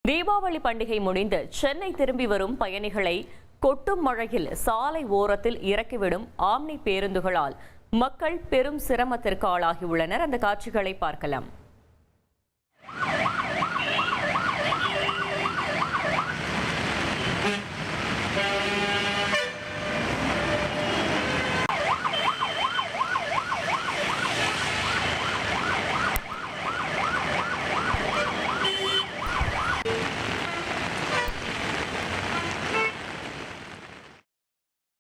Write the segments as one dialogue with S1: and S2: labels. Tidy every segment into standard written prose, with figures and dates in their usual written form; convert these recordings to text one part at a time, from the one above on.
S1: தீபாவளி பண்டிகை முடிந்து சென்னை திரும்பி வரும் பயணிகளை கொட்டும் மழையில் சாலை ஓரத்தில் இறக்கிவிடும் ஆம்னி பேருந்துகளால் மக்கள் பெரும் சிரமத்திற்கு ஆளாகியுள்ளனர். அந்த காட்சிகளை பார்க்கலாம்.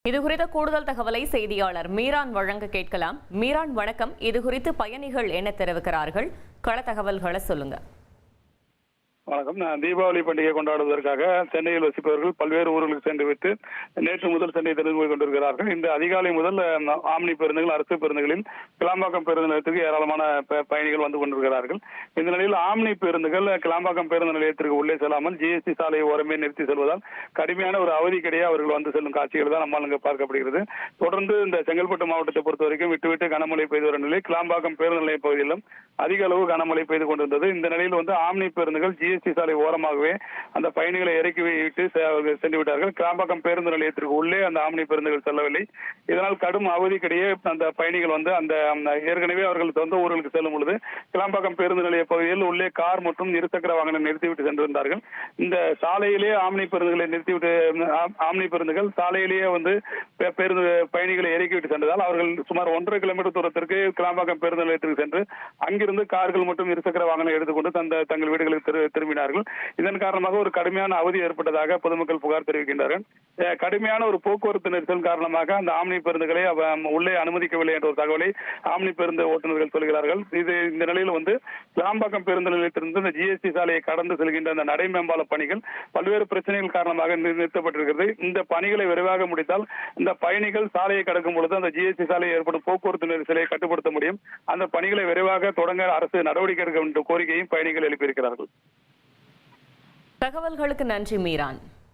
S1: இது குறித்த கூடுதல் தகவலை செய்தியாளர் மீரான் வழங்க கேட்கலாம். மீரான், வணக்கம். இது குறித்து பயணிகள் என்ன தெரிவிக்கிறார்கள்? கள தகவல்களை சொல்லுங்க.
S2: வணக்கம். தீபாவளி பண்டிகை கொண்டாடுவதற்காக சென்னையில் வசிப்பவர்கள் பல்வேறு ஊர்களுக்கு சென்றுவிட்டு நேற்று முதல் சென்னை திரும்பி கொண்டிருக்கிறார்கள். இந்த அதிகாலை முதல் ஆம்னி பேருந்துகள், அரசு பேருந்துகளில் கிளாம்பாக்கம் பேருந்து நிலையத்திற்கு ஏராளமான பயணிகள் வந்து கொண்டிருக்கிறார்கள். இந்த நிலையில் ஆம்னி பேருந்துகள் கிளாம்பாக்கம் பேருந்து நிலையத்திற்கு உள்ளே செல்லாமல் ஜிஎஸ்டி சாலை ஓரமே நிறுத்தி செல்வதால் கடுமையான ஒரு அவதிக்கிடையே அவர்கள் வந்து செல்லும் காட்சிகள் தான் நம்மால் இங்கு பார்க்கப்படுகிறது. தொடர்ந்து இந்த செங்கல்பட்டு மாவட்டத்தை பொறுத்த வரைக்கும் விட்டுவிட்டு கனமழை பெய்து வரும் நிலை கிளாம்பாக்கம் பேருந்து நிலைய பகுதியிலும் அதிக அளவு கனமழை பெய்து கொண்டிருந்தது. இந்த நிலையில் வந்து ஆம்னி பேருந்துகள் ஜிஎஸ்டி சாலை ஓரமாகவே அந்த பயணிகளை இறக்கி விட்டு சென்று விட்டார்கள். கிளாம்பாக்கம் பேருந்து நிலையத்திற்கு உள்ளே அந்த ஆம்னி பேருந்துகள் செல்லவில்லை. இதனால் கடும் அவதிக்கிடையே அந்த பயணிகள் வந்து அந்த ஏற்கனவே அவர்கள் சொந்த ஊர்களுக்கு செல்லும் பொழுது கிளாம்பாக்கம் பேருந்து நிலைய பகுதியில் உள்ளே கார் மற்றும் இருசக்கர வாகனம் நிறுத்திவிட்டு சென்றிருந்தார்கள். இந்த சாலையிலே ஆம்னி பேருந்துகளை நிறுத்திவிட்டு ஆம்னி பேருந்துகள் சாலையிலேயே வந்து பேருந்து பயணிகளை இறக்கிவிட்டு சென்றதால் அவர்கள் சுமார் 1.5 கிலோமீட்டர் தூரத்திற்கு கிளாம்பாக்கம் பேருந்து நிலையத்திற்கு சென்று அங்கிருந்து கார்கள் மற்றும் இருசக்கர வாகனம் எடுத்துக்கொண்டு தங்கள் வீடுகளுக்கு திரும்பினார்கள். இதன் காரணமாக ஒரு கடுமையான அவதி ஏற்பட்டதாக பொதுமக்கள் புகார் தெரிவிக்கின்றார்கள். கடுமையான ஒரு போக்குவரத்து நெரிசல் காரணமாக அந்த ஆம்னி பேருந்துகளை உள்ளே அனுமதிக்கவில்லை என்ற ஒரு தகவலை ஆம்னி பேருந்து ஓட்டுநர்கள் சொல்கிறார்கள். இந்த நிலையில் வந்து கிளாம்பாக்கம் பேருந்து நிலையத்திலிருந்து இந்த ஜிஎஸ்டி சாலையை கடந்து செல்கின்ற அந்த நடை மேம்பால பணிகள் பல்வேறு பிரச்சனைகள் காரணமாக நிறுத்தப்பட்டிருக்கிறது. இந்த பணிகளை விரைவாக முடித்தால் இந்த பயணிகள் சாலையை கடக்கும் பொழுது அந்த ஜிஎஸ்டி சாலையில் ஏற்படும் போக்குவரத்து நெரிசலை கட்டுப்படுத்த முடியும். அந்த பணிகளை விரைவாக தொடங்க அரசு நடவடிக்கை எடுக்க வேண்டும் என்ற கோரிக்கையும் பயணிகள் எழுப்பியிருக்கிறார்கள்.
S1: தகவல்களுக்கு நன்றி மீரான்.